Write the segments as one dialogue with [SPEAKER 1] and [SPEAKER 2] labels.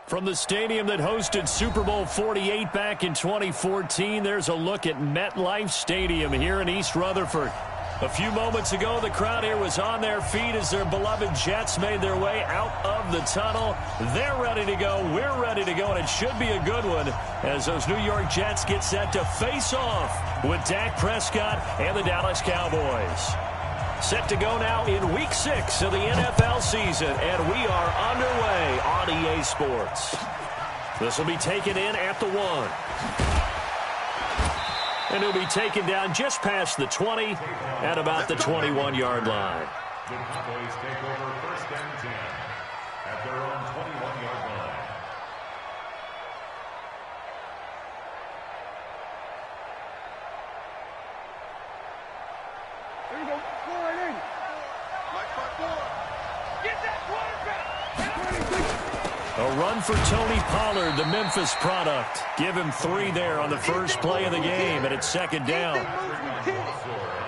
[SPEAKER 1] From the stadium that hosted Super Bowl 48 back in 2014, there's a look at MetLife Stadium here in East Rutherford. A few moments ago, the crowd here was on their feet as their beloved Jets made their way out of the tunnel. They're ready to go. We're ready to go, and it should be a good one as those New York Jets get set to face off with Dak Prescott and the Dallas Cowboys. Set to go now in Week 6 of the NFL season, and we are underway on EA Sports. This will be taken in at the 1. And it'll be taken down just past the 20 at about the 21-yard line.
[SPEAKER 2] The Cowboys take over 1st and 10 at their own 21-yard line.
[SPEAKER 3] Here we go. Get that quarterback.
[SPEAKER 1] A run for Tony Pollard, the Memphis product. Give him 3 there on the first play of the game, and it's 2nd down.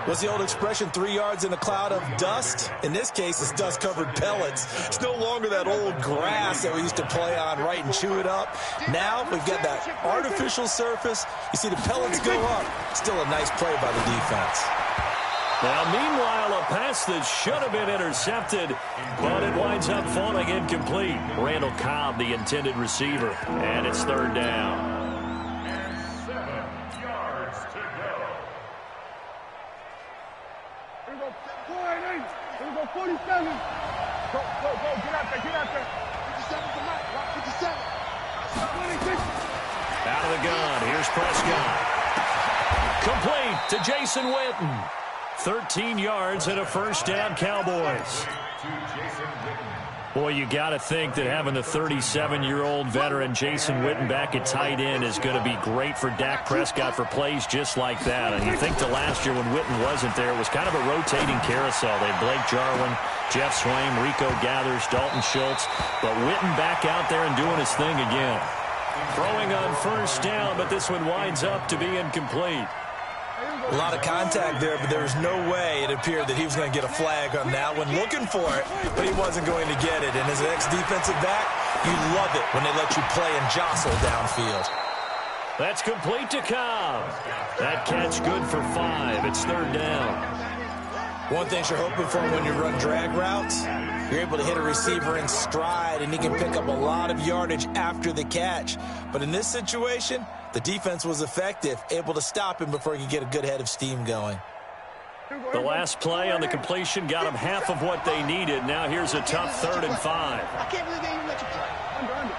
[SPEAKER 4] What's the old expression, 3 yards in a cloud of dust? In this case, it's dust-covered pellets. It's no longer that old grass that we used to play on, right, and chew it up. Now we've got that artificial surface. You see the pellets go up. Still a nice play by the defense.
[SPEAKER 1] Now, meanwhile, a pass that should have been intercepted, but it winds up falling incomplete. Randall Cobb, the intended receiver, and it's 3rd down.
[SPEAKER 2] And 7 yards to go.
[SPEAKER 3] Here we go. 48. Here we go. 47. Go. Get out there. 57 to Mike. 57. 26.
[SPEAKER 1] Out of the gun. Here's Prescott. Complete to Jason Witten. 13 yards and a 1st down, Cowboys. Boy, you got to think that having the 37-year-old veteran Jason Witten back at tight end is going to be great for Dak Prescott for plays just like that. And you think the last year when Witten wasn't there, it was kind of a rotating carousel. They had Blake Jarwin, Jeff Swaim, Rico Gathers, Dalton Schultz. But Witten back out there and doing his thing again. Throwing on 1st down, but this one winds up to be incomplete.
[SPEAKER 4] A lot of contact there, but there was no way it appeared that he was going to get a flag on that one. Looking for it, but he wasn't going to get it. And as an ex-defensive back, you love it when they let you play and jostle downfield.
[SPEAKER 1] That's complete to Cobb. That catch good for 5. It's 3rd down.
[SPEAKER 4] One thing you're hoping for when you run drag routes, you're able to hit a receiver in stride, and he can pick up a lot of yardage after the catch. But in this situation, the defense was effective, able to stop him before he could get a good head of steam going.
[SPEAKER 1] The last play on the completion got them half of what they needed. Now here's a tough 3rd and 5.
[SPEAKER 3] I can't believe they even let you play. Under.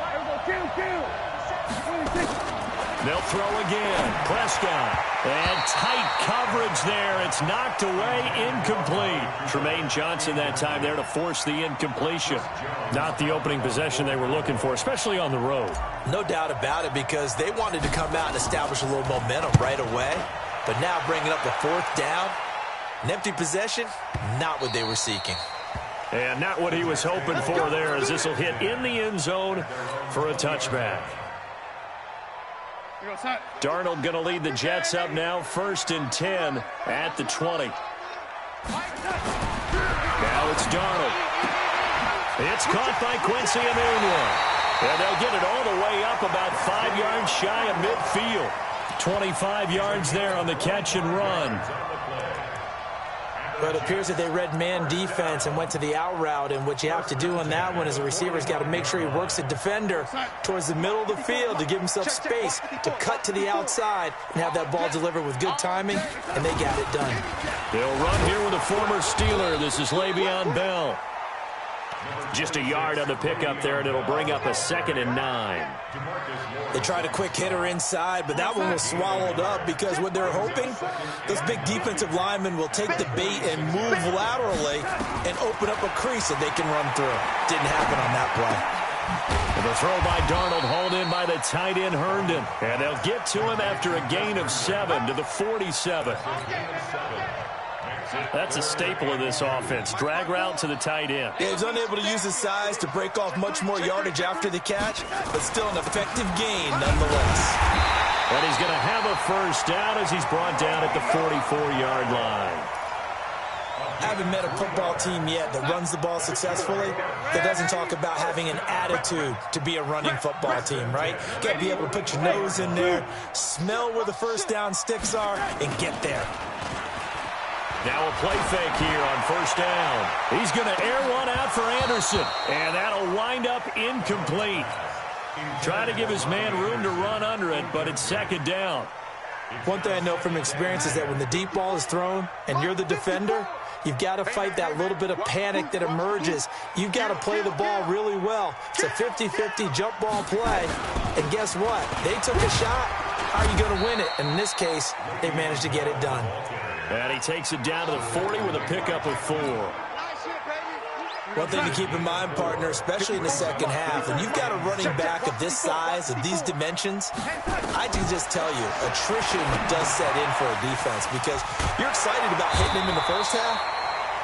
[SPEAKER 3] Here we go. Kill. 26.
[SPEAKER 1] They'll throw again. Prescott. And tight coverage there. It's knocked away, incomplete. Tremaine Johnson that time there to force the incompletion. Not the opening possession they were looking for, especially on the road.
[SPEAKER 4] No doubt about it, because they wanted to come out and establish a little momentum right away. But now bringing up the 4th down, an empty possession, not what they were seeking.
[SPEAKER 1] And not what he was hoping for there, as this will hit in the end zone for a touchback. Darnold going to lead the Jets up now, 1st and 10 at the 20. Now it's Darnold. It's caught by Quincy Emmanuel. And they'll get it all the way up about 5 yards shy of midfield. 25 yards there on the catch and run.
[SPEAKER 4] But it appears that they read man defense and went to the out route, and what you have to do on that one is the receiver's got to make sure he works the defender towards the middle of the field to give himself space to cut to the outside and have that ball delivered with good timing, and they got it done.
[SPEAKER 1] They'll run here with a former Steeler. This is Le'Veon Bell. Just a yard on the pickup there, and it'll bring up a 2nd and 9.
[SPEAKER 4] They tried a quick hitter inside, but that one was swallowed up because what they're hoping, those big defensive linemen will take the bait and move laterally and open up a crease that they can run through. Didn't happen on that play.
[SPEAKER 1] And the throw by Darnold, hauled in by the tight end Herndon. And they'll get to him after a gain of 7 to the 47. That's a staple of this offense. Drag route to the tight end.
[SPEAKER 4] Yeah, he's unable to use his size to break off much more yardage after the catch, but still an effective gain nonetheless.
[SPEAKER 1] And he's going to have a first down as he's brought down at the 44-yard line.
[SPEAKER 4] I haven't met a football team yet that runs the ball successfully that doesn't talk about having an attitude to be a running football team, right? You got to be able to put your nose in there, smell where the first down sticks are, and get there.
[SPEAKER 1] Now a play fake here on first down. He's going to air one out for Anderson, and that'll wind up incomplete. Trying to give his man room to run under it, but it's second down.
[SPEAKER 4] One thing I know from experience is that when the deep ball is thrown and you're the defender, you've got to fight that little bit of panic that emerges. You've got to play the ball really well. It's a 50-50 jump ball play. And guess what? They took a shot. How are you going to win it? And in this case, they managed to get it done.
[SPEAKER 1] And he takes it down to the 40 with a pickup of 4.
[SPEAKER 4] One thing to keep in mind, partner, especially in the second half, when you've got a running back of this size, of these dimensions, I can just tell you, attrition does set in for a defense because you're excited about hitting him in the first half,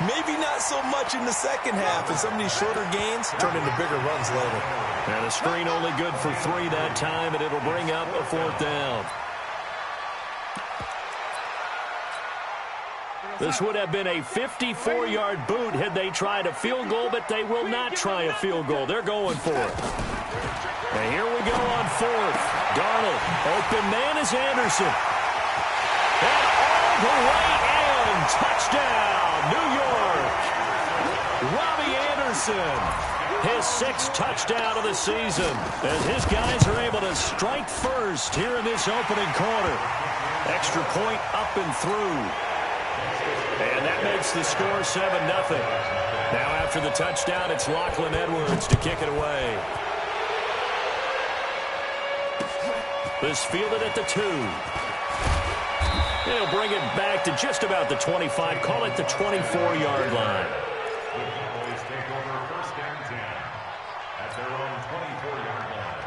[SPEAKER 4] maybe not so much in the second half, and some of these shorter gains turn into bigger runs later.
[SPEAKER 1] And a screen only good for 3 that time, and it'll bring up a 4th down. This would have been a 54-yard boot had they tried a field goal, but they will not try a field goal. They're going for it. And here we go on 4th. Darnold, open man is Anderson. And all the way in. Touchdown, New York. Robbie Anderson, his 6th touchdown of the season, as his guys are able to strike first here in this opening quarter. Extra point up and through. And that makes the score 7-0. Now after the touchdown, it's Lachlan Edwards to kick it away. This fielded at the 2. They'll bring it back to just about the 25. Call it the 24-yard line.
[SPEAKER 2] The Cowboys take over first and 10 at their own 24-yard line.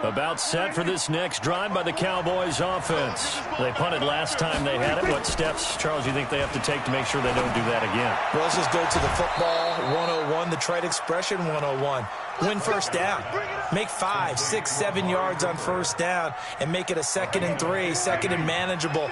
[SPEAKER 1] About set for this next drive by the Cowboys offense. They punted last time they had it. What steps, Charles, you think they have to take to make sure they don't do that again?
[SPEAKER 4] Well, let's just go to the football 101, the trade expression 101. Win first down. Make 5, 6, 7 yards on first down and make it a 2nd and 3, 2nd and manageable.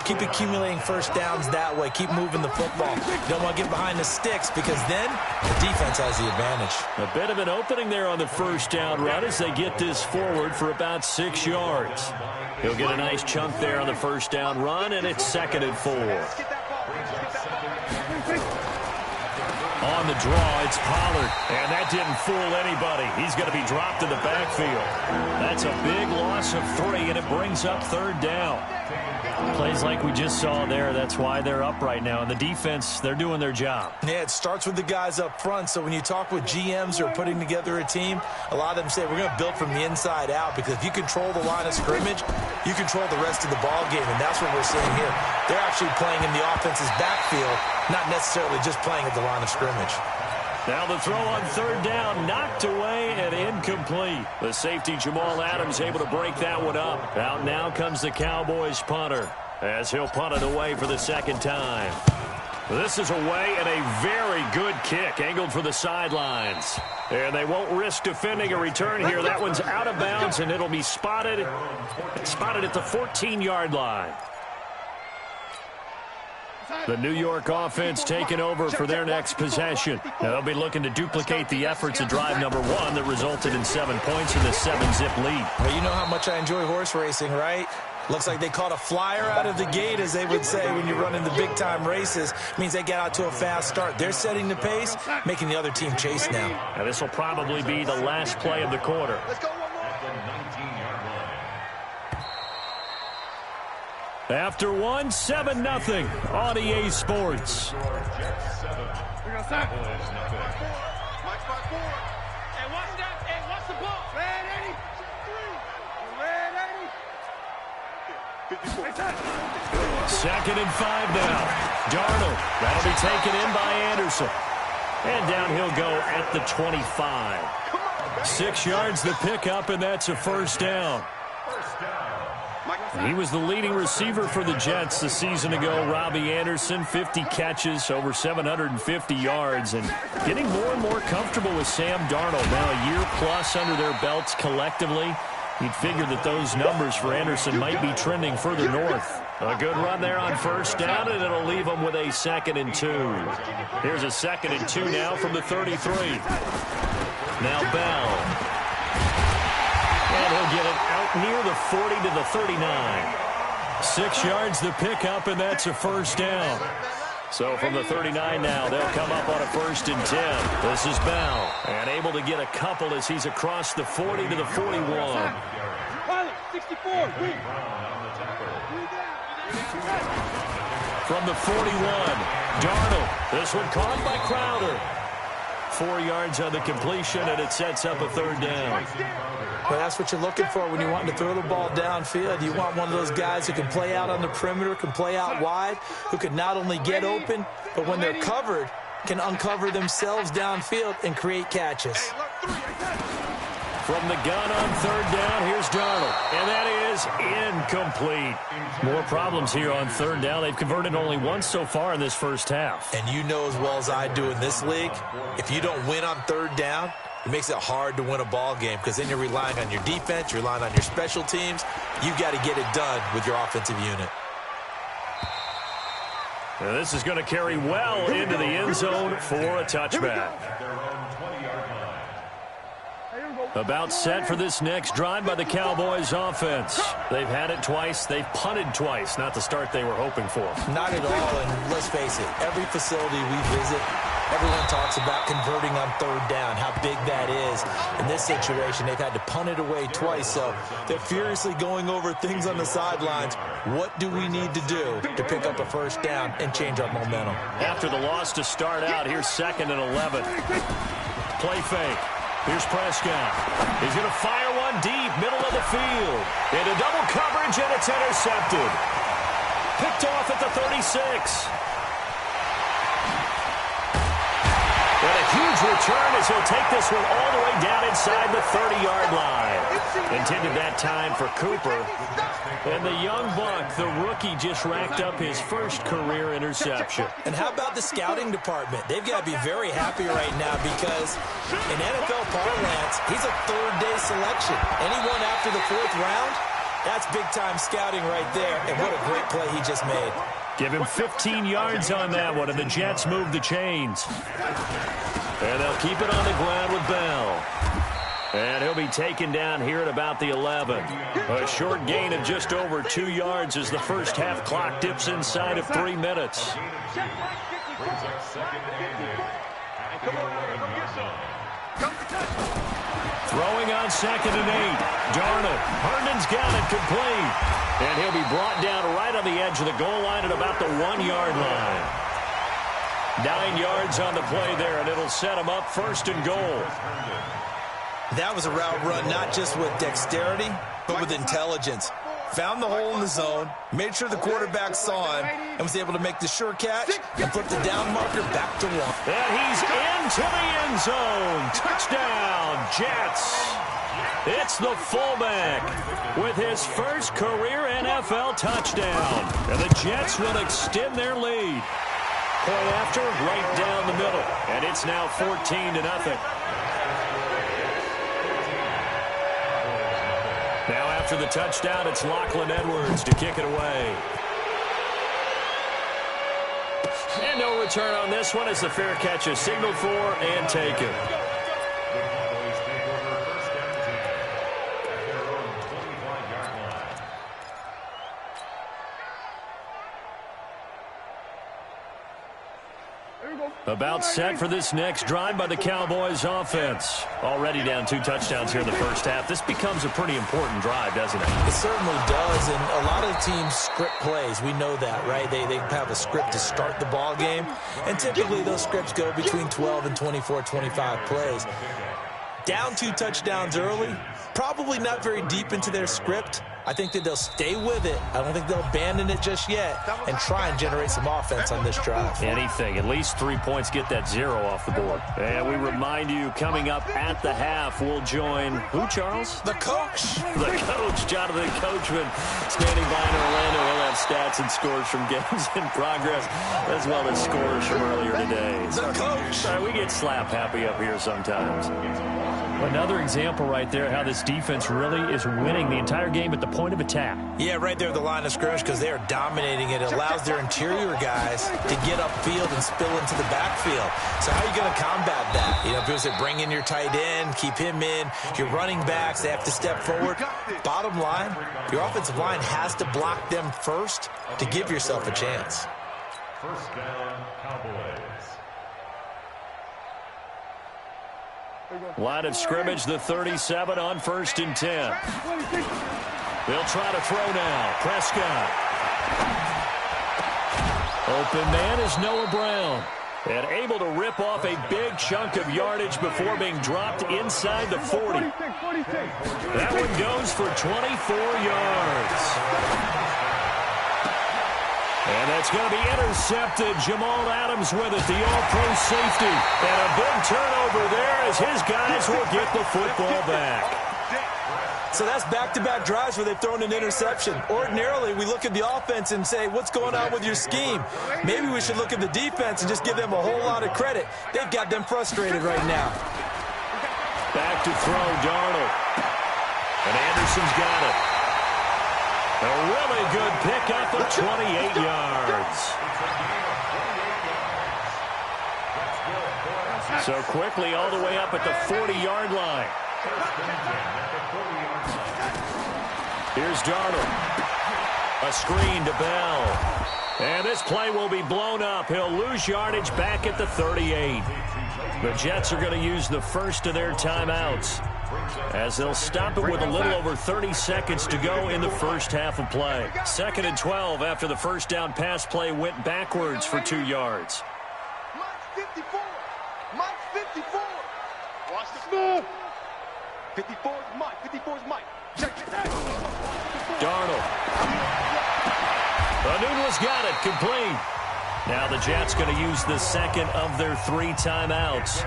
[SPEAKER 4] Keep accumulating first downs that way. Keep moving the football. You don't want to get behind the sticks because then the defense has the advantage.
[SPEAKER 1] A bit of an opening there on the first down run as they get this forward for about 6 yards. He'll get a nice chunk there on the first down run, and it's 2nd and 4. On the draw, it's Pollard, and that didn't fool anybody. He's going to be dropped in the backfield. That's a big loss of 3, and it brings up 3rd down. Plays like we just saw there, that's why they're up right now. And the defense, they're doing their job.
[SPEAKER 4] Yeah, it starts with the guys up front. So when you talk with GMs who are putting together a team, a lot of them say we're going to build from the inside out because if you control the line of scrimmage, you control the rest of the ball game, and that's what we're seeing here. They're actually playing in the offense's backfield, not necessarily just playing at the line of scrimmage.
[SPEAKER 1] Now the throw on 3rd down, knocked away and incomplete. The safety Jamal Adams able to break that one up. Out now comes the Cowboys punter as he'll punt it away for the 2nd time. This is away and a very good kick angled for the sidelines. And they won't risk defending a return here. That one's out of bounds and it'll be spotted at the 14-yard line. The New York offense taking over for their next possession. Now they'll be looking to duplicate the efforts of drive number 1 that resulted in 7 points in the 7-zip lead.
[SPEAKER 4] Well, you know how much I enjoy horse racing, right? Looks like they caught a flyer out of the gate, as they would say when you're running the big-time races. Means they get out to a fast start. They're setting the pace, making the other team chase now.
[SPEAKER 1] Now this will probably be the last play of the quarter.
[SPEAKER 2] At the 19-yard line.
[SPEAKER 1] After 1, 7-0 on EA Sports.
[SPEAKER 2] Jets 7. Cowboys nothing.
[SPEAKER 3] Hey, watch that. Hey, watch the ball. Red 80. Red 80.
[SPEAKER 1] 2nd and 5 now. Darnold. That'll be taken in by Anderson. And down he'll go at the 25. 6 yards the pickup, and that's a 1st down.
[SPEAKER 2] First down.
[SPEAKER 1] He was the leading receiver for the Jets a season ago. Robbie Anderson, 50 catches, over 750 yards, and getting more and more comfortable with Sam Darnold. Now a year plus under their belts collectively. You'd figure that those numbers for Anderson might be trending further north. A good run there on first down, and it'll leave them with a 2nd and 2. Here's a 2nd and 2 now from the 33. Now Bell. And he'll get it out near the 40 to the 39. 6 yards the pickup, and that's a first down. So from the 39 now, they'll come up on a 1st and 10. This is Bell, and able to get a couple as he's across the 40 to the 41.
[SPEAKER 3] 64.
[SPEAKER 1] From the 41, Darnold. This one caught by Crowder. 4 yards on the completion, and it sets up a 3rd down.
[SPEAKER 4] Well, that's what you're looking for when you're wanting to throw the ball downfield. You want one of those guys who can play out on the perimeter, can play out wide, who can not only get open, but when they're covered, can uncover themselves downfield and create catches.
[SPEAKER 1] From the gun on 3rd down, here's Darnold. And that is incomplete. More problems here on 3rd down. They've converted only once so far in this first half.
[SPEAKER 4] And you know as well as I do in this league, if you don't win on 3rd down, it makes it hard to win a ball game because then you're relying on your defense, you're relying on your special teams. You've got to get it done with your offensive unit.
[SPEAKER 1] Now this is going to carry well into the end zone for a touchback. About set for this next drive by the Cowboys offense. They've had it twice. They've punted twice. Not the start they were hoping for.
[SPEAKER 4] Not at all, and let's face it, every facility we visit, everyone talks about converting on 3rd down, how big that is. In this situation, they've had to punt it away twice, so they're furiously going over things on the sidelines. What do we need to do to pick up a 1st down and change our momentum?
[SPEAKER 1] After the loss to start out, here's 2nd and 11. Play fake. Here's Prescott. He's going to fire one deep, middle of the field. Into double coverage, and it's intercepted. Picked off at the 36. And a huge return as he'll take this one all the way down inside the 30-yard line. Intended that time for Cooper. And the young buck, the rookie, just racked up his first career interception.
[SPEAKER 4] And how about the scouting department? They've got to be very happy right now because in NFL parlance, he's a 3rd-day selection. Anyone after the 4th round, that's big-time scouting right there. And what a great play he just made.
[SPEAKER 1] Give him 15 yards on that one, and the Jets move the chains. And they'll keep it on the ground with Bell. And he'll be taken down here at about the 11. A short gain of just over 2 yards as the first half clock dips inside of 3 minutes. Throwing on 2nd and 8. Darnold. Herndon's got it complete. And he'll be brought down right on the edge of the goal line at about the 1-yard line. 9 yards on the play there, and it'll set him up 1st and goal.
[SPEAKER 4] That was a route run not just with dexterity, but with intelligence. Found the hole in the zone, made sure the quarterback saw him, and was able to make the sure catch and flip the down marker back to 1.
[SPEAKER 1] And he's into the end zone. Touchdown, Jets. It's the fullback with his first career NFL touchdown. And the Jets will extend their lead. Point after, right down the middle. And it's now 14-0. Now after the touchdown, it's Lachlan Edwards to kick it away. And no return on this one as the fair catch is signaled for and taken. About set for this next drive by the Cowboys offense. Already down 2 touchdowns here in the first half. This becomes a pretty important drive, doesn't it?
[SPEAKER 4] It certainly does, and a lot of teams script plays. We know that, right? They have a script to start the ball game, and typically those scripts go between 12 and 24, 25 plays. Down 2 touchdowns early, probably not very deep into their script, I think that they'll stay with it. I don't think they'll abandon it just yet and try and generate some offense on this drive.
[SPEAKER 1] Anything. At least 3 points, get that 0 off the board. And we remind you, coming up at the half, we'll join who, Charles?
[SPEAKER 4] The coach.
[SPEAKER 1] The coach, Jonathan Coachman, standing by in Orlando. We'll have stats and scores from games in progress, as well as scores from earlier today.
[SPEAKER 4] The coach.
[SPEAKER 1] We get slap happy up here sometimes. Another example right there how this defense really is winning the entire game at the point of attack.
[SPEAKER 4] Yeah, right there at the line of scrimmage because they are dominating it. It allows their interior guys to get upfield and spill into the backfield. So how are you going to combat that? You know, people say bring in your tight end, keep him in. Your running backs, they have to step forward. Bottom line, your offensive line has to block them first to give yourself a chance.
[SPEAKER 2] First down, Cowboys.
[SPEAKER 1] Line of scrimmage, the 37 on 1st and 10. They'll try to throw now. Prescott. Open man is Noah Brown. And able to rip off a big chunk of yardage before being dropped inside the 40. That one goes for 24 yards. And that's going to be intercepted. Jamal Adams with it, the all-pro safety. And a big turnover there as his guys will get the football back.
[SPEAKER 4] So that's back-to-back drives where they've thrown an interception. Ordinarily, we look at the offense and say, what's going on with your scheme? Maybe we should look at the defense and just give them a whole lot of credit. They've got them frustrated right now.
[SPEAKER 1] Back to throw, Darnold. And Anderson's got it. A really good pickup of 28 yards. So quickly all the way up at the 40-yard line. Here's Darnold. A screen to Bell. And this play will be blown up. He'll lose yardage back at the 38. The Jets are going to use the first of their timeouts, as they'll stop it with a little over 30 seconds to go in the first half of play. 2nd and 12 after the first down pass play went backwards for 2 yards.
[SPEAKER 3] Mike 54. Mike 54. Watch the move. 54 is Mike. 54 is Mike. Check it out.
[SPEAKER 1] Darnold. Anunwa's got it. Complete. Now the Jets going to use the second of their 3 timeouts,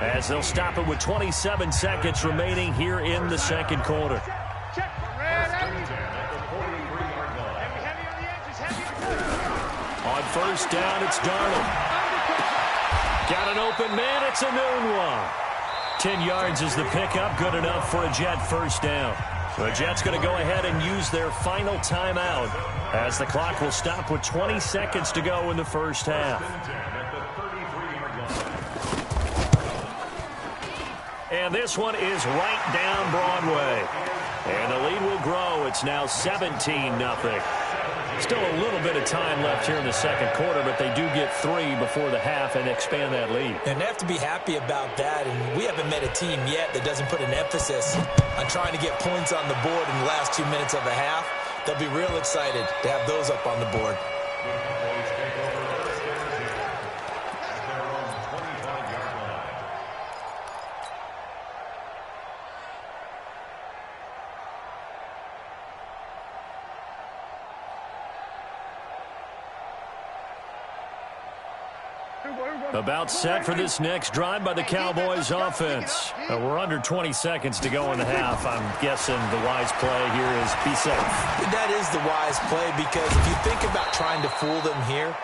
[SPEAKER 1] as they'll stop it with 27 seconds remaining here in the second quarter. On first down, it's Darnold. Got an open man, it's Anunwa. 10 yards is the pickup, good enough for a Jet first down. The Jets going to go ahead and use their final timeout, as the clock will stop with 20 seconds to go in the first half. And this one is right down Broadway. And the lead will grow. It's now 17-0. Still a little bit of time left here in the second quarter, but they do get 3 before the half and expand that lead.
[SPEAKER 4] And they have to be happy about that. And we haven't met a team yet that doesn't put an emphasis on trying to get points on the board in the last 2 minutes of a half. They'll be real excited to have those up on the board.
[SPEAKER 1] About set for this next drive by the Cowboys offense. We're under 20 seconds to go in the half. I'm guessing the wise play here is be safe.
[SPEAKER 4] That is the wise play, because if you think about trying to fool them here,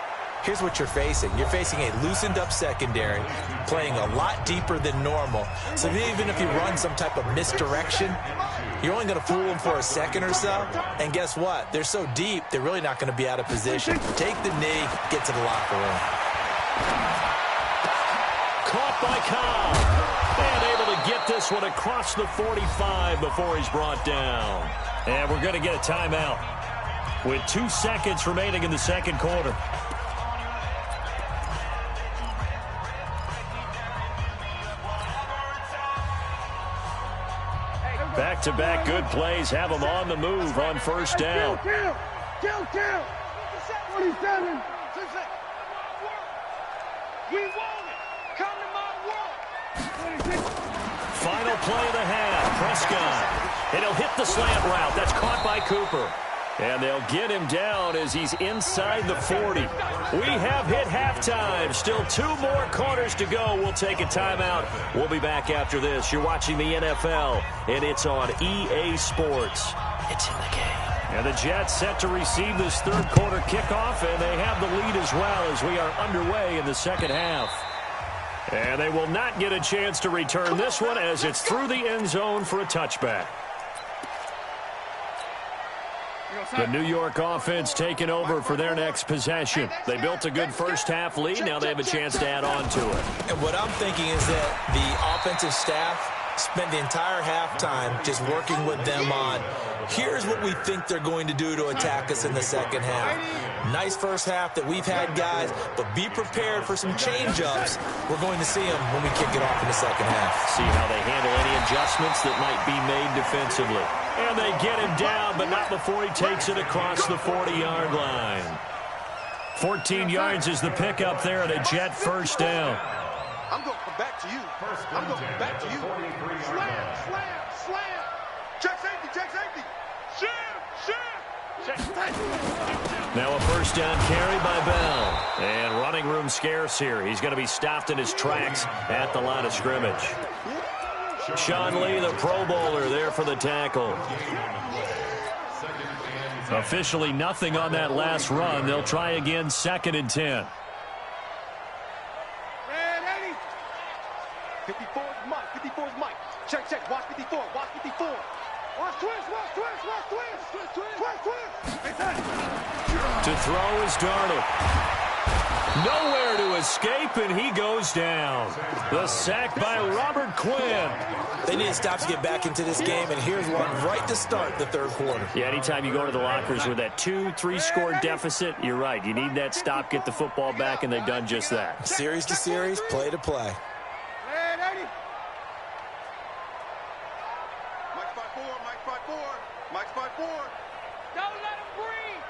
[SPEAKER 4] here's what you're facing. You're facing a loosened up secondary, playing a lot deeper than normal. So even if you run some type of misdirection, you're only going to fool them for a second or so. And guess what? They're so deep, they're really not going to be out of position. Take the knee, get to the locker room.
[SPEAKER 1] Caught by Cobb. And able to get this one across the 45 before he's brought down. And we're going to get a timeout with 2 seconds remaining in the second quarter. Back-to-back good plays have them on the move on first down.
[SPEAKER 3] Kill. 27. We want it. Come to my world.
[SPEAKER 1] Final play of the half. Prescott. And they'll hit the slant route. That's caught by Cooper. And they'll get him down as he's inside the 40. We have hit halftime. Still 2 more quarters to go. We'll take a timeout. We'll be back after this. You're watching the NFL, and it's on EA Sports. It's in the game. And the Jets set to receive this third quarter kickoff, and they have the lead as well as we are underway in the second half. And they will not get a chance to return this one as it's through the end zone for a touchback. The New York offense taking over for their next possession. They built a good first-half lead. Now they have a chance to add on to it.
[SPEAKER 4] And what I'm thinking is that the offensive staff spent the entire halftime just working with them on, here's what we think they're going to do to attack us in the second half. Nice first half that we've had, guys, but be prepared for some change-ups. We're going to see them when we kick it off in the second half.
[SPEAKER 1] See how they handle any adjustments that might be made defensively. And they get him down, but not before he takes it across the 40-yard line. 14 yards is the pickup there at a Jet first down.
[SPEAKER 3] I'm going to come back to you. I'm going to come back to you. Slam, slam, slam. Check safety, check safety. Check safety.
[SPEAKER 1] Now a first down carry by Bell. And running room scarce here. He's going to be stopped in his tracks at the line of scrimmage. Sean Lee, the Pro Bowler, there for the tackle. Officially nothing on that last run. They'll try again, 2nd and 10.
[SPEAKER 3] 54 is Mike. 54 is Mike. Check, check. Watch 54. Watch 54. Watch twist. Watch twist. Watch twist. Twist, twist. Twist, twist.
[SPEAKER 1] To throw is Darnold. Nowhere to escape, and he goes down. The sack by Robert Quinn.
[SPEAKER 4] They need to stop to get back into this game, and here's one right to start the third quarter.
[SPEAKER 1] Yeah, anytime you go to the lockers with that 2-3 score deficit, you're right. You need that stop, get the football back, and they've done just that.
[SPEAKER 4] Series to series, play to play.
[SPEAKER 3] Mike's 5-4. Mike's 5-4. Mike's 5-4. Don't let him breathe.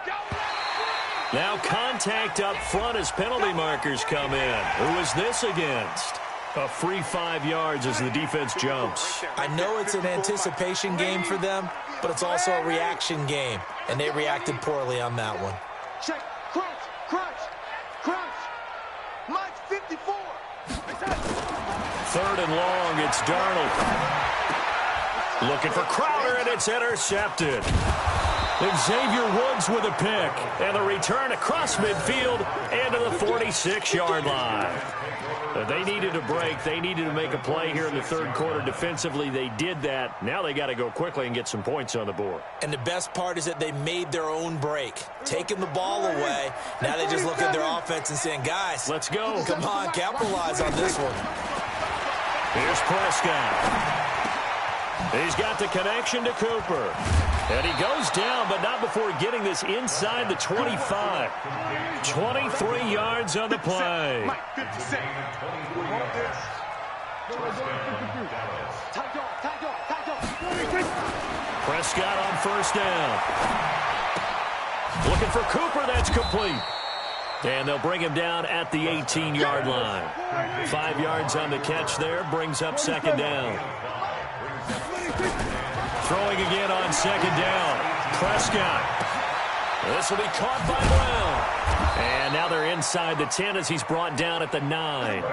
[SPEAKER 3] Don't let him breathe.
[SPEAKER 1] Now contact up front as penalty markers come in. Who is this against? A free 5 yards as the defense jumps.
[SPEAKER 4] I know it's an anticipation game for them, but it's also a reaction game, and they reacted poorly on that one.
[SPEAKER 3] Check. Crunch. Crunch. Crunch. Mike's 54.
[SPEAKER 1] 3rd and long, it's Darnold. Looking for Crowder, and it's intercepted. Xavier Woods with a pick, and the return across midfield and to the 46-yard line. They needed a break. They needed to make a play here in the third quarter. Defensively, they did that. Now they got to go quickly and get some points on the board.
[SPEAKER 4] And the best part is that they made their own break, taking the ball away. Now they just look at their offense and saying, guys,
[SPEAKER 1] let's go.
[SPEAKER 4] Come on, capitalize on this one.
[SPEAKER 1] Here's Prescott. He's got the connection to Cooper. And he goes down, but not before getting this inside the 25. 23 yards on the play. Prescott on first down. Looking for Cooper, that's complete. And they'll bring him down at the 18-yard line. 5 yards on the catch there, brings up 2nd down. Throwing again on 2nd down. Prescott. This will be caught by Brown. And now they're inside the 10 as he's brought down at the 9.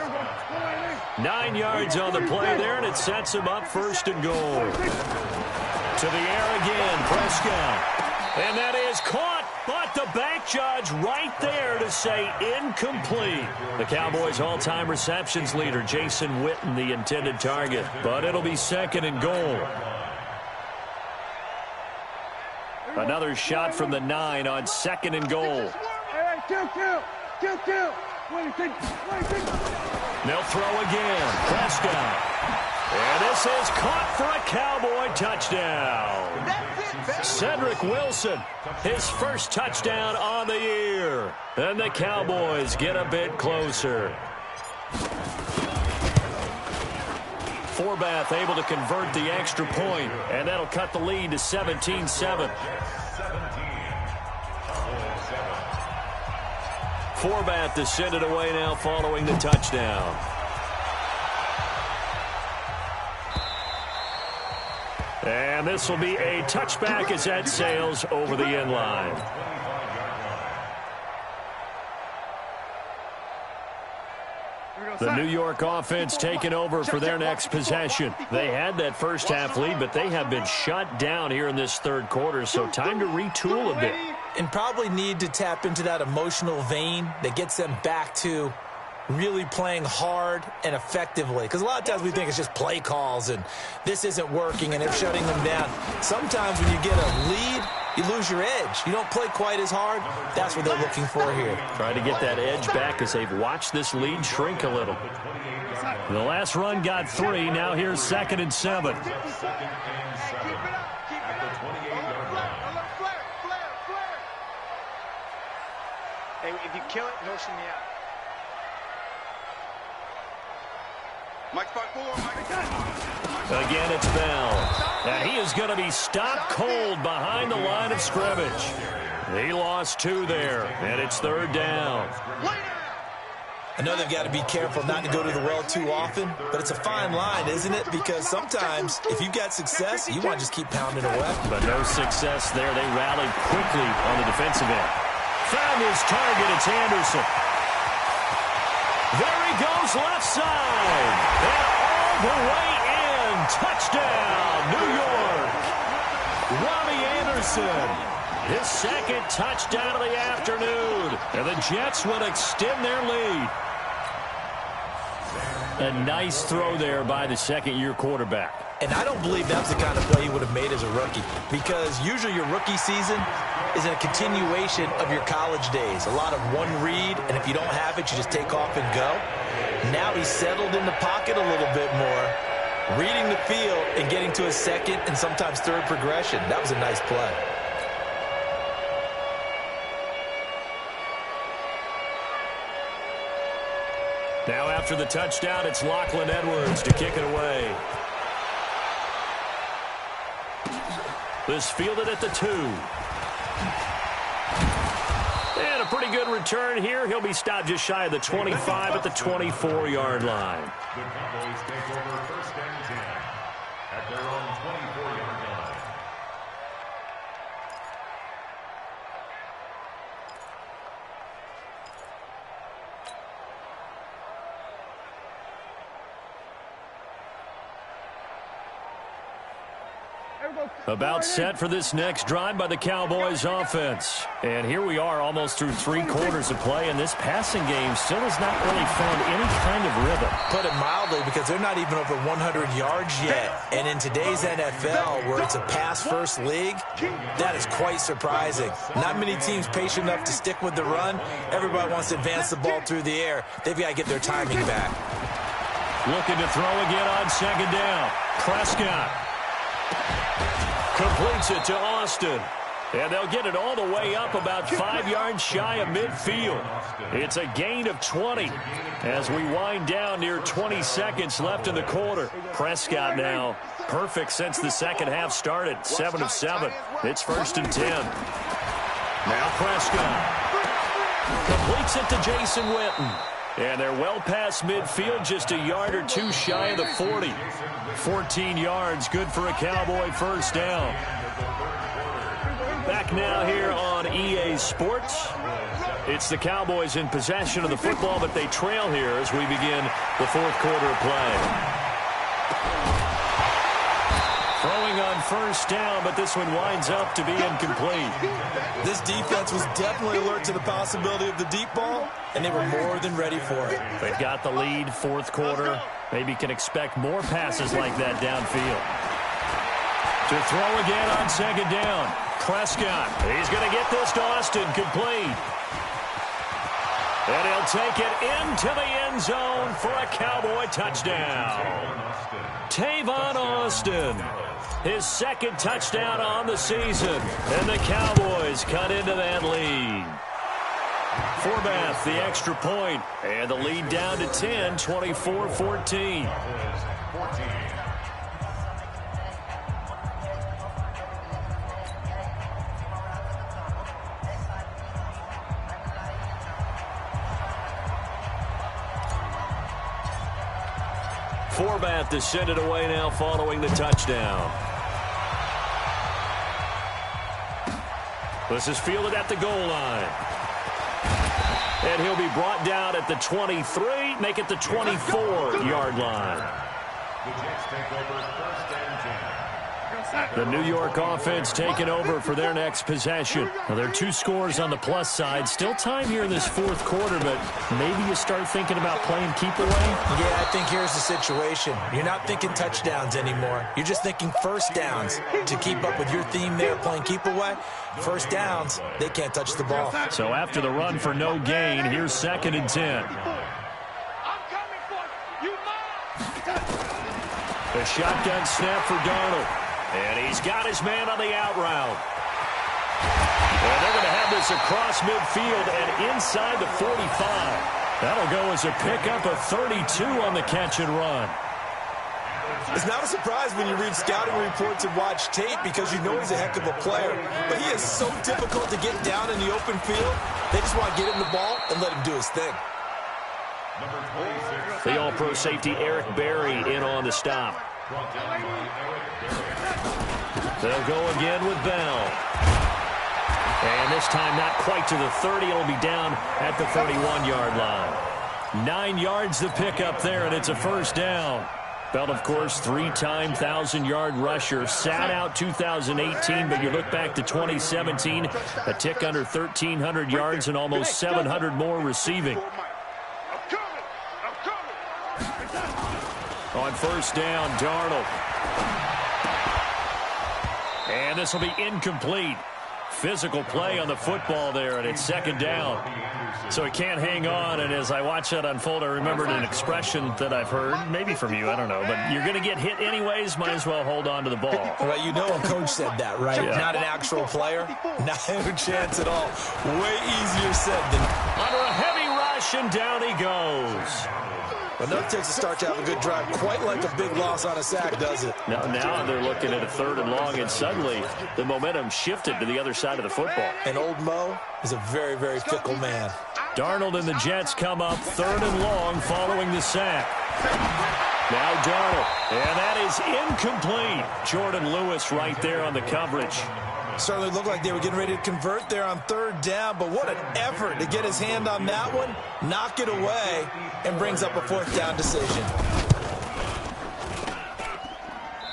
[SPEAKER 1] 9 yards on the play there, and it sets him up 1st and goal. To the air again, Prescott. And that is caught, but the back judge right there to say incomplete. The Cowboys' all-time receptions leader, Jason Witten, the intended target. But it'll be 2nd and goal. Another shot from the 9 on 2nd and goal. They'll throw again. Prescott. And this is caught for a Cowboy touchdown. Cedric Wilson, his first touchdown on the year. And the Cowboys get a bit closer. Forbath able to convert the extra point, and that'll cut the lead to 17-7. Forbath to send it away now following the touchdown. And this will be a touchback as that sails over the end line. The New York offense taking over for their next possession. They had that first half lead, but they have been shut down here in this third quarter, so time to retool a bit.
[SPEAKER 4] And probably need to tap into that emotional vein that gets them back to really playing hard and effectively. Because a lot of times we think it's just play calls and this isn't working and they're shutting them down. Sometimes when you get a lead, you lose your edge. You don't play quite as hard. That's what they're looking for here.
[SPEAKER 1] Trying to get that edge back as they've watched this lead shrink a little. The last run got 3. Now here's 2nd and 7.
[SPEAKER 5] Hey, if you kill it, motion me out. Mike 5-4,
[SPEAKER 1] Again, it's Bell. And he is going to be stopped cold behind the line of scrimmage. He lost 2 there, and it's 3rd down.
[SPEAKER 4] I know they've got to be careful not to go to the well too often, but it's a fine line, isn't it? Because sometimes, if you've got success, you want to just keep pounding away.
[SPEAKER 1] But no success there. They rallied quickly on the defensive end. Found his target. It's Anderson. There he goes, left side. And all the way in. Touchdown, New York. Robbie Anderson. His 2nd touchdown of the afternoon. And the Jets will extend their lead. A nice throw there by the 2nd-year quarterback.
[SPEAKER 4] And I don't believe that's the kind of play he would have made as a rookie, because usually your rookie season is a continuation of your college days. A lot of one read, and if you don't have it, you just take off and go. Now he's settled in the pocket a little bit more, reading the field and getting to his 2nd and sometimes 3rd progression. That was a nice play.
[SPEAKER 1] Now after the touchdown, it's Lachlan Edwards to kick it away. This fielded at the 2. And a pretty good return here. He'll be stopped just shy of the 25 at the 24-yard line.
[SPEAKER 2] The Cowboys take over 1st and 10 at their own 24-yard line.
[SPEAKER 1] About set for this next drive by the Cowboys offense. And here we are almost through 3 quarters of play, and this passing game still has not really found any kind of rhythm.
[SPEAKER 4] Put it mildly, because they're not even over 100 yards yet. And in today's NFL, where it's a pass-first league, that is quite surprising. Not many teams patient enough to stick with the run. Everybody wants to advance the ball through the air. They've got to get their timing back.
[SPEAKER 1] Looking to throw again on 2nd down. Prescott completes it to Austin. And they'll get it all the way up about 5 yards shy of midfield. It's a gain of 20 as we wind down near 20 seconds left in the quarter. Prescott now perfect since the 2nd half started. 7 of 7. It's 1st and 10. Now Prescott completes it to Jason Witten. And they're well past midfield, just a yard or 2 shy of the 40. 14 yards, good for a Cowboy 1st down. Back now here on EA Sports. It's the Cowboys in possession of the football, but they trail here as we begin the 4th quarter of play. Throwing on 1st down, but this one winds up to be incomplete.
[SPEAKER 4] This defense was definitely alert to the possibility of the deep ball, and they were more than ready for it.
[SPEAKER 1] They've got the lead, 4th quarter. Maybe can expect more passes like that downfield. To throw again on 2nd down. Prescott, he's going to get this to Austin, complete. And he'll take it into the end zone for a Cowboy touchdown. Tavon Austin, his 2nd touchdown on the season. And the Cowboys cut into that lead. Forbath, the extra point, and the lead down to 10, 24-14. Forbath to send it away now following the touchdown. This is fielded at the goal line. And he'll be brought down at the 23, make it the 24-yard line.
[SPEAKER 2] The Jets take over first and 10.
[SPEAKER 1] The New York offense taking over for their next possession. Now, there are 2 scores on the plus side. Still time here in this fourth quarter, but maybe you start thinking about playing keep away?
[SPEAKER 4] Yeah, I think here's the situation. You're not thinking touchdowns anymore. You're just thinking first downs. To keep up with your theme there, playing keep away, first downs, they can't touch the ball.
[SPEAKER 1] So after the run for no gain, here's 2nd and 10. The shotgun snap for Darnold. And he's got his man on the out route. And they're going to have this across midfield and inside the 45. That'll go as a pickup of 32 on the catch and run.
[SPEAKER 4] It's not a surprise when you read scouting reports and watch tape because you know he's a heck of a player. But he is so difficult to get down in the open field. They just want to get him the ball and let him do his thing.
[SPEAKER 2] Number 26.
[SPEAKER 1] The all-pro safety Eric Berry in on the stop.
[SPEAKER 2] Brought down by Eric Berry.
[SPEAKER 1] They'll go again with Bell. And this time not quite to the 30. It'll be down at the 31-yard line. 9 yards the pickup there, and it's a first down. Bell, of course, 3-time 1,000-yard rusher. Sat out 2018, but you look back to 2017, a tick under 1,300 yards and almost 700 more receiving. On first down, Darnold. And this will be incomplete. Physical play on the football there, and it's 2nd down. So he can't hang on, and as I watch that unfold, I remembered an expression that I've heard, maybe from you, I don't know, but you're going to get hit anyways, might as well hold on to the ball.
[SPEAKER 4] Well, you know a coach said that, right?
[SPEAKER 1] Yeah.
[SPEAKER 4] Not an actual player. Not a chance at all. Way easier said than...
[SPEAKER 1] Under a heavy rush, and down he goes.
[SPEAKER 4] But enough takes to start to have a good drive. Quite like a big loss on a sack, does it?
[SPEAKER 1] Now they're looking at a 3rd and long, and suddenly the momentum shifted to the other side of the football.
[SPEAKER 4] And old Mo is a very, very fickle man.
[SPEAKER 1] Darnold and the Jets come up 3rd and long following the sack. Now Darnold, and that is incomplete. Jordan Lewis right there on the coverage.
[SPEAKER 4] Certainly looked like they were getting ready to convert there on 3rd down, but what an effort to get his hand on that one, knock it away, and brings up a 4th down decision.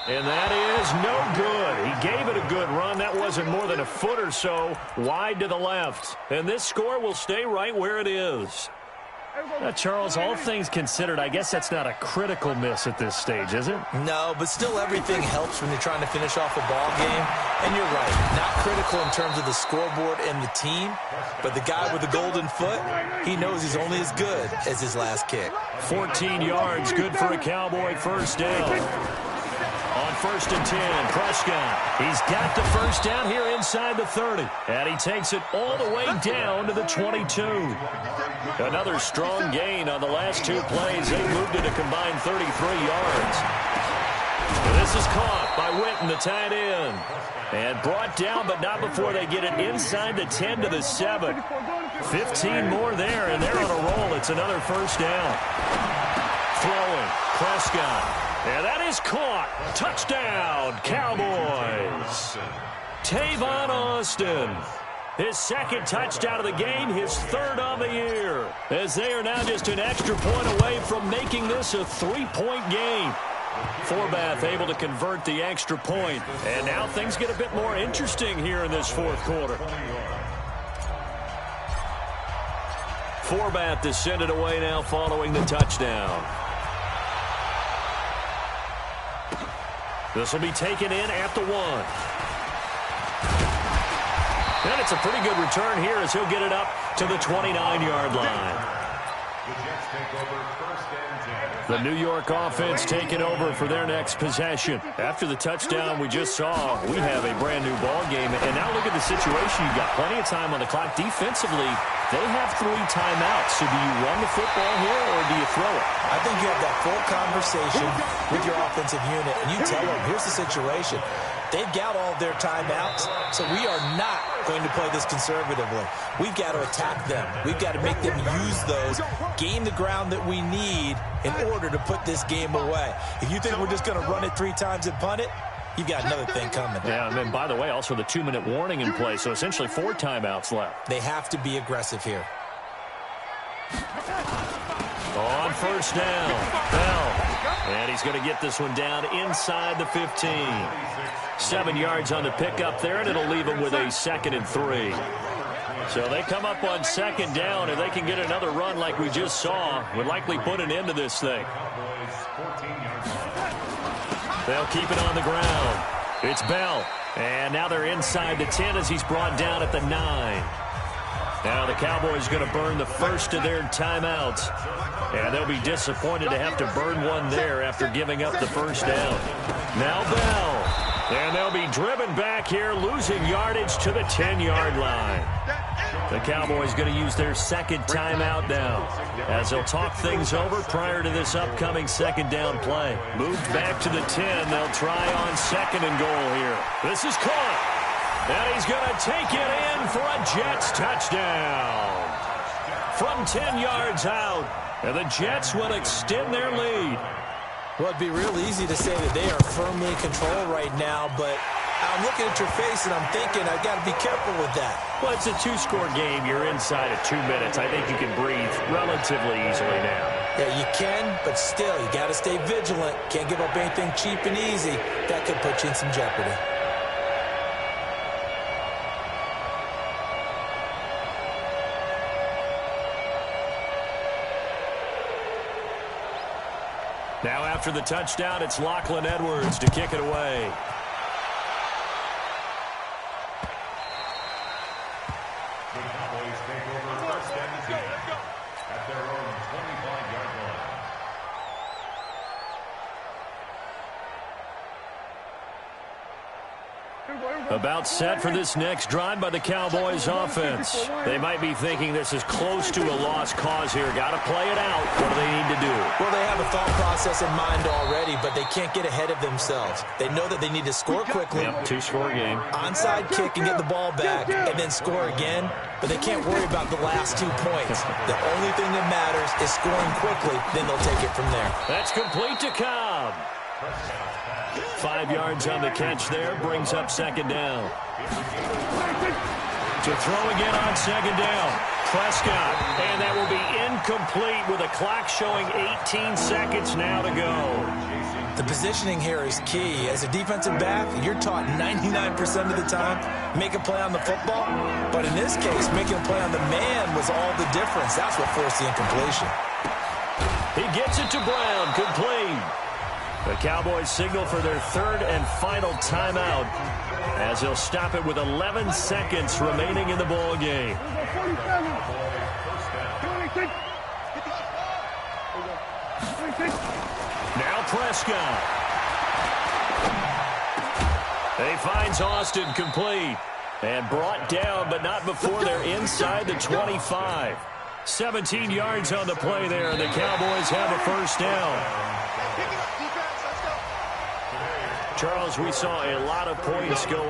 [SPEAKER 1] And that is no good. He gave it a good run. That wasn't more than a foot or so wide to the left. And this score will stay right where it is. Charles, all things considered, I guess that's not a critical miss at this stage, is it?
[SPEAKER 4] No, but still everything helps when you're trying to finish off a ball game. And you're right, not critical in terms of the scoreboard and the team, but the guy with the golden foot, he knows he's only as good as his last kick.
[SPEAKER 1] 14 yards, good for a Cowboy first down. On 1st and 10, Prescott. He's got the first down here inside the 30. And he takes it all the way down to the 22. Another strong gain on the last 2 plays. They moved it a combined 33 yards. And this is caught by Witten, the tight end. And brought down, but not before they get it inside the 10 to the 7. 15 more there, and they're on a roll. It's another first down. Throwing, Prescott. And that is caught. Touchdown, Cowboys. Tavon Austin. His 2nd touchdown of the game, his 3rd on the year. As they are now just an extra point away from making this a 3-point game. Forbath able to convert the extra point. And now things get a bit more interesting here in this 4th quarter. Forbath to send it away now following the touchdown. This will be taken in at the 1. And it's a pretty good return here as he'll get it up to the 29-yard line.
[SPEAKER 2] The Jets take over first and 10.
[SPEAKER 1] The New York offense taking over for their next possession. After the touchdown we just saw, we have a brand-new ball game. And now look at the situation. You've got plenty of time on the clock. Defensively, they have 3 timeouts. So do you run the football here or do you throw it?
[SPEAKER 4] I think you have that full conversation with your offensive unit, and you tell them, here's the situation. They've got all their timeouts, so we are not going to play this conservatively. We've got to attack them. We've got to make them use those, gain the ground that we need in order to put this game away. If you think we're just going to run it 3 times and punt it, you've got another thing coming.
[SPEAKER 1] Yeah, and then, by the way, also the 2-minute warning in play, so essentially 4 timeouts left.
[SPEAKER 4] They have to be aggressive here.
[SPEAKER 1] On first down, Bell. And he's going to get this one down inside the 15. 7 yards on the pickup there, and it'll leave him with a 2nd and 3. So they come up on 2nd down, and they can get another run like we just saw. Would likely put an end to this thing. They'll keep it on the ground. It's Bell. And now they're inside the 10 as he's brought down at the 9. Now the Cowboys going to burn the first of their timeouts. And they'll be disappointed to have to burn one there after giving up the first down. Now Bell. And they'll be driven back here, losing yardage to the 10-yard line. The Cowboys going to use their 2nd timeout now as they'll talk things over prior to this upcoming 2nd down play. Moved back to the 10. They'll try on 2nd and goal here. This is caught. And he's going to take it in for a Jets touchdown. From 10 yards out. And the Jets will extend their lead.
[SPEAKER 4] Well, it'd be real easy to say that they are firmly in control right now, but I'm looking at your face and I'm thinking I've got to be careful with that.
[SPEAKER 1] Well, it's a 2-score game. You're inside of 2 minutes. I think you can breathe relatively easily now.
[SPEAKER 4] Yeah, you can, but still, you got to stay vigilant. Can't give up anything cheap and easy. That could put you in some jeopardy.
[SPEAKER 1] Now after the touchdown, it's Lachlan Edwards to kick it away.
[SPEAKER 2] The Cowboys take over first and 10 at their own 25-yard line.
[SPEAKER 1] About set for this next drive by the Cowboys offense. They might be thinking this is close to a lost cause here. Got to play it out. What do they need to do?
[SPEAKER 4] Well, they have a thought process in mind already, but they can't get ahead of themselves. They know that they need to score quickly.
[SPEAKER 1] Yep, 2-score game.
[SPEAKER 4] Onside kick and get the ball back and then score again, but they can't worry about the last 2 points. The only thing that matters is scoring quickly, then they'll take it from there.
[SPEAKER 1] That's complete to Cobb. 5 yards on the catch there, brings up 2nd down. To throw again on 2nd down. Prescott, and that will be incomplete with a clock showing 18 seconds now to go.
[SPEAKER 4] The positioning here is key. As a defensive back, you're taught 99% of the time, make a play on the football. But in this case, making a play on the man was all the difference. That's what forced the incompletion.
[SPEAKER 1] He gets it to Brown, complete. The Cowboys signal for their 3rd and final timeout as they'll stop it with 11 seconds remaining in the ball game. Now Prescott. He finds Austin complete and brought down, but not before they're inside the 25. 17 yards on the play there, and the Cowboys have a first down. Charles, we saw a lot of points go